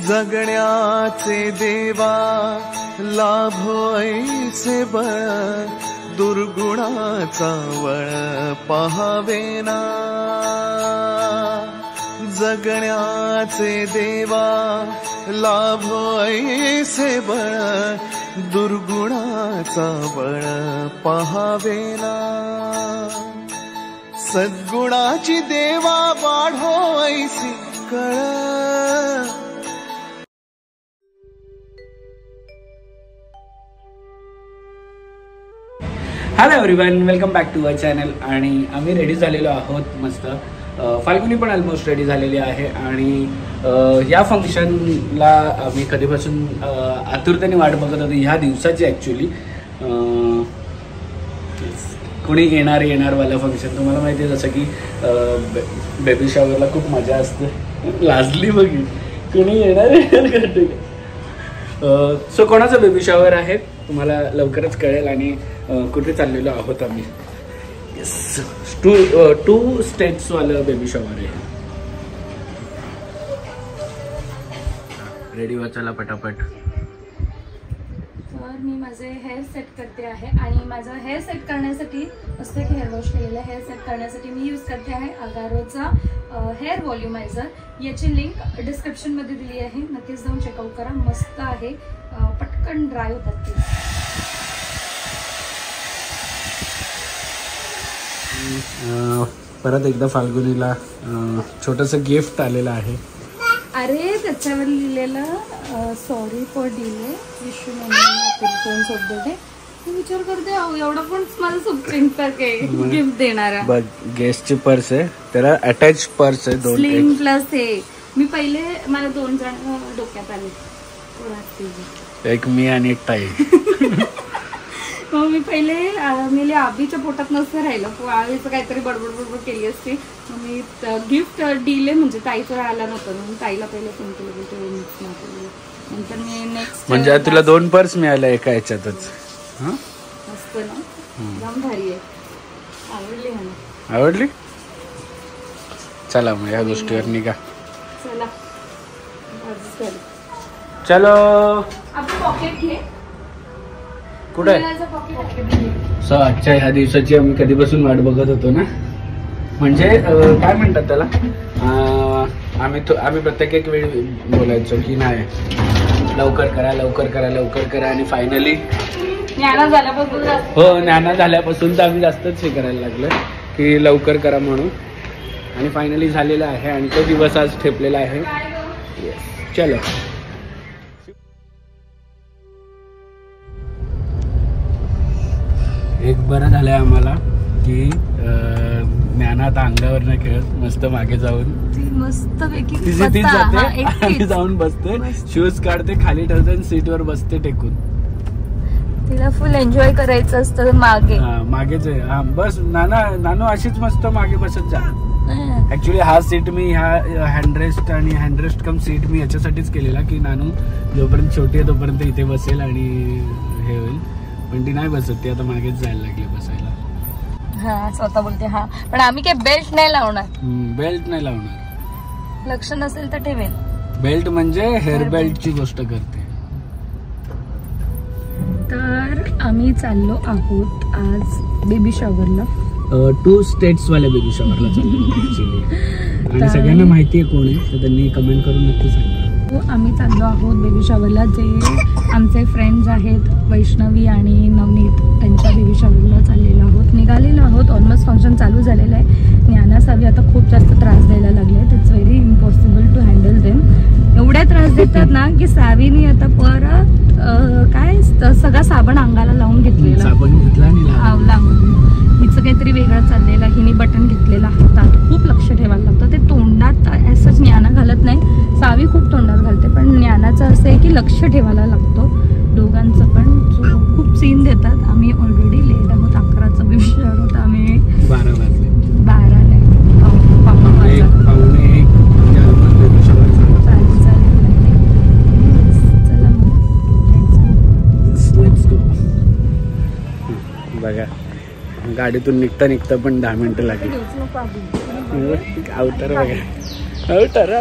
जगण्याचे देवा लाभो ऐसे बळ दुर्गुणाचा वळ पहावेना जगण्याचे देवा लाभो ऐसे बळ दुर्गुणाचा बळ पहावेना सद्गुणाची देवा वाढो ऐसी कळ hello everyone, welcome back to our channel. आणि आम्ही रेडी झालेलो आहोत मस्त. फाल्गुनी पण ऑलमोस्ट रेडी झालेली आहे आणि या फंक्शनला आम्ही कधीपासून आतुरतेने वाट बघत होतो ह्या दिवसाची. ॲक्च्युली कोणी येणारवाला फंक्शन तुम्हाला माहिती आहे. जसं की बेबी शॉवरला खूप मजा असते. लाजली बघी कोणी येणार करते. सो कोणाचं बेबी शॉवर आहे तुम्हाला लवकरच कळेल आणि कुठे चाललेलो आहोत आम्ही. येस, टू स्टेट्सवालं बेबी शॉवर आहे. रेडी वाचायला पटापट. तर मी माझे हेअर सेट करते आहे आणि माझं हेअर सेट करण्यासाठी मस्त की हेअर वॉश केलेलं हेअर सेट करण्यासाठी मी यूज करते आहे अगारोचा हेअर व्हॉल्युमायझर. याची लिंक डिस्क्रिप्शनमध्ये दिली आहे, नक्कीच जाऊन चेकआउट करा. मस्त आहे, पटकन ड्राय होतात ते. परत एकदा फाल्गुनीला छोटंसं गिफ्ट आलेलं आहे. अरे त्याच्यावर लिहिलेलं sorry for delay, wish you many विचार करते एवढं पण मला सुप्रीम गिफ्ट देणारा. बघ, गेस्टची पर्स आहे, त्याला अटॅच पर्स आहे. दोन स्लिम प्लस हे मी पहिले मला 2 जण डोक्यात आले, एक मी आणि एक ताई. मग मी पहिले मी आबीच्या पोटात नसतं राहिलं, आबीचं काहीतरी बडबड केली असती. मग मी गिफ्ट दिले म्हणजे ताईचं राहिला नव्हतं, म्हणून ताईला पहिले फोन केलं. नंतर मी नेक्स्ट म्हणजे तुला 2 पर्स मिळाल्या एका ह्याच्यातच. मस्त ना, जाम भारी आहे. आवडली मला. आवडली. चला मग या गोष्टीवर निघा. चला चलो. आपलं पॉकेट घे. कुठे? सो आजच्या ह्या दिवसाची आम्ही कधीपासून वाट बघत होतो ना. म्हणजे काय म्हणतात त्याला, आम्ही प्रत्येक एक वेळ बोलायचो की नाही लवकर करा लवकर करा लवकर करा. आणि फायनली ज्ञाना झाल्यापासून तर आम्ही जास्तच हे करायला लागलो की लवकर करा म्हणून. आणि फायनली झालेला आहे आणि तो दिवस आज ठेपलेला आहे. चलो. एक बरं झालंय आम्हाला की ज्ञाना आता अंगावर नाही खेळत, मस्त मागे जाऊन मस्त ती जाते जाऊन बसते, शूज काढते, खाली ठेवते आणि सीटवर बसते टेकून. तिला फुल एन्जॉय करायचं असतं मागे. मागेच आहे बस. नानू अशीच मस्त मागे बसत जा. ऍक्च्युली हा सीट मी ह्या हँडरेस्ट आणि हँडरेस्ट कम सीट मी याच्यासाठीच केलेला की नानू जोपर्यंत छोटी आहे तोपर्यंत इथे बसेल आणि हे होईल. पण ती नाही बसत, ती आता मागेच जायला लागली बसायला. हा स्वतः बोलते. हा पण आम्ही काय बेल्ट नाही लावणार. बेल्ट नाही लावणार. लक्ष नसेल तर ठेवेल. बेल्ट म्हणजे हेअर बेल्टची गोष्ट करते. तर आम्ही चाललो आहोत आज बेबी शॉवरला. 2 स्टेट्स वाल्या बेबी शॉवरला चाललो ऍक्च्युली. आणि सगळ्यांना माहिती आहे कोण आहे तर त्यांनी कमेंट करून नक्की सांगा. आम्ही चाललो आहोत बेबी शॉवरला. जे आमचे फ्रेंड्स आहेत वैष्णवी आणि नवनीत, त्यांच्या बेबी शॉवरला चाललेलो आहोत, निघालेलो आहोत. ऑलमोस्ट फंक्शन चालू झालेलं आहे. ज्ञाना सावी आता खूप जास्त त्रास द्यायला लागले आहेत. It's very impossible to handle them. एवढ्या त्रास देतात ना की सावीनी आता परत काय सगळा साबण अंगाला लावून घेतलेला. हिचं काहीतरी वेगळं चाललेलं. हिने बटन घेतलेलं हातात. खूप लक्ष ठेवायला लागतं. ते तोंडात असंच ज्ञाना घालत नाही, सावी खूप तोंडात घालते. पण ज्ञानाचं असं आहे की लक्ष ठेवायला लागतो दोघांचं पण. खूप सीन देतात. आम्ही ऑलरेडी लेट आहोत. 11चा बेबी शॉवर होता. आम्ही 12 वाजले. 12 नाही पावणे 1 चला मग बघा. गाडीतून निघता पण 10 मिनिटं लागली. आउटर बघा. आउटर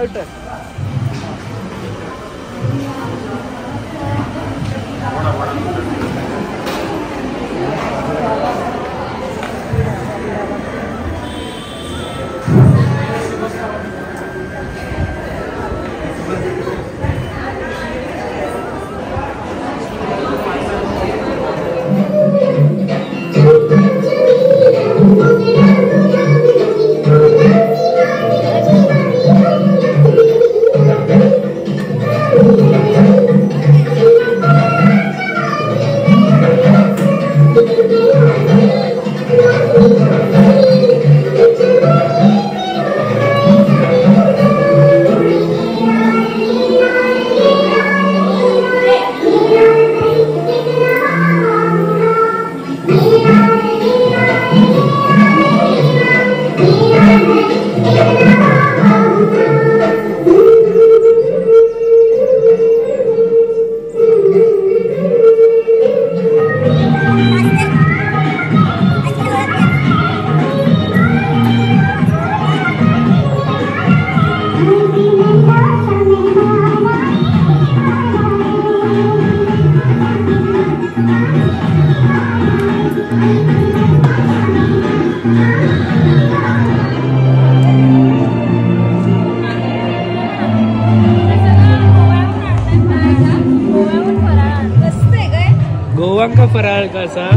गोवांका फराळ कसा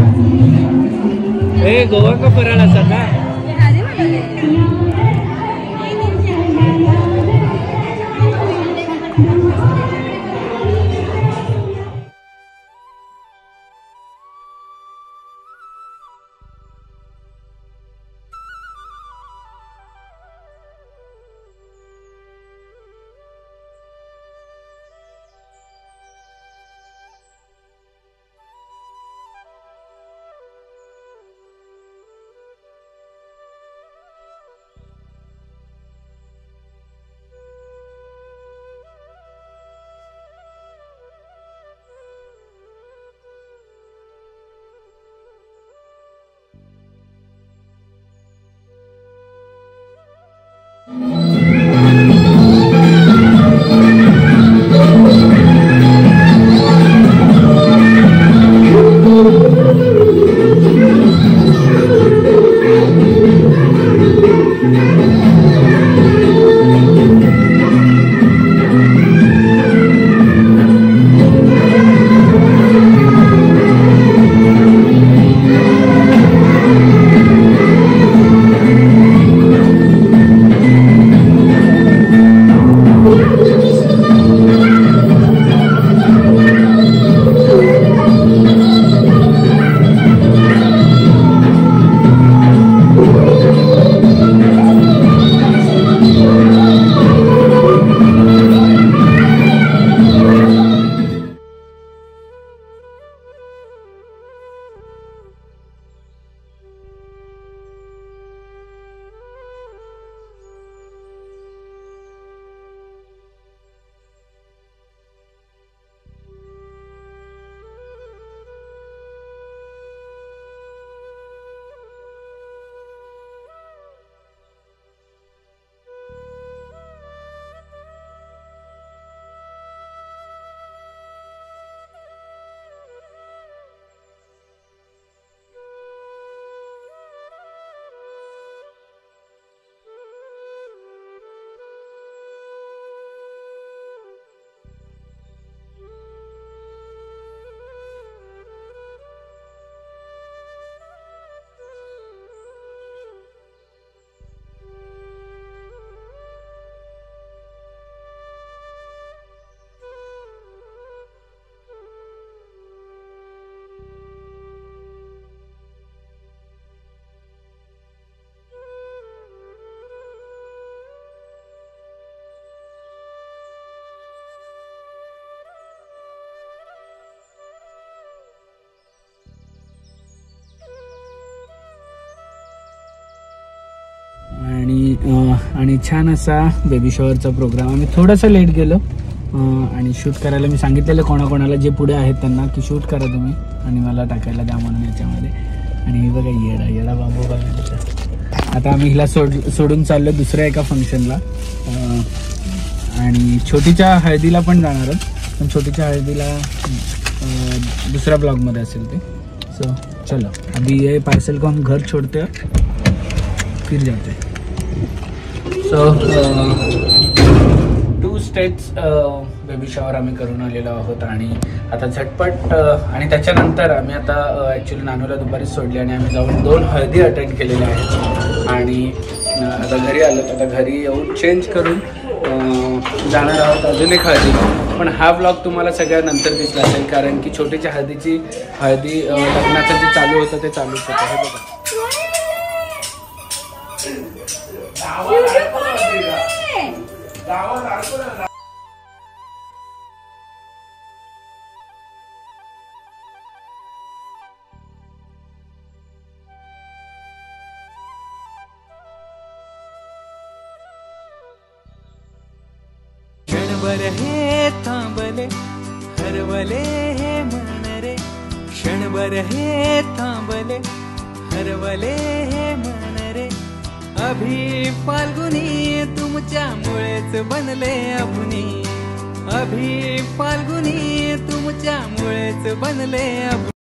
हे गोवांका फराळ असा का आणि छान असा बेबी शॉवरचा प्रोग्राम. आम्ही थोडासा लेट गेलो आणि शूट करायला मी सांगितलेलं कोणाकोणाला जे पुढे आहेत त्यांना की शूट करा तुम्ही आणि मला टाकायला द्या म्हणून याच्यामध्ये. आणि बघा येडा बांबू बघा. आता आम्ही हिला सोडून चाललो दुसऱ्या एका फंक्शनला आणि छोटीच्या हळदीला पण जाणार आहोत. पण छोटीच्या हळदीला दुसऱ्या ब्लॉगमध्ये असेल ते. सो चलो अभी ये पार्सल को हम घर छोड़ते फिर जाते. सो 2 2 स्टेट्स बेबी शॉवर आम्ही करून आलेलो आहोत आणि आता झटपट आणि त्याच्यानंतर आम्ही आता ॲक्च्युली नानूला दुपारीच सोडली आणि आम्ही जाऊन 2 हळदी अटेंड केलेल्या आहेत आणि आता घरी आलो. आता घरी येऊन चेंज करून जाणार आहोत अजून एक हळदी. पण हा ब्लॉग तुम्हाला सगळ्यानंतर दिसला असेल कारण की छोटीच्या हळदी लग्नाचं जे चालू होतं ते चालूच होतं. हे बघा क्षणभर हे थांबले हरवले हे मन रे, क्षणभर हे थांबले हरवले हे मन रे. अभि फाल्गुनी तुमच्यामुळेच बनले अभुनी, अभि फाल्गुनी तुमच्यामुळेच बनले अभुनी.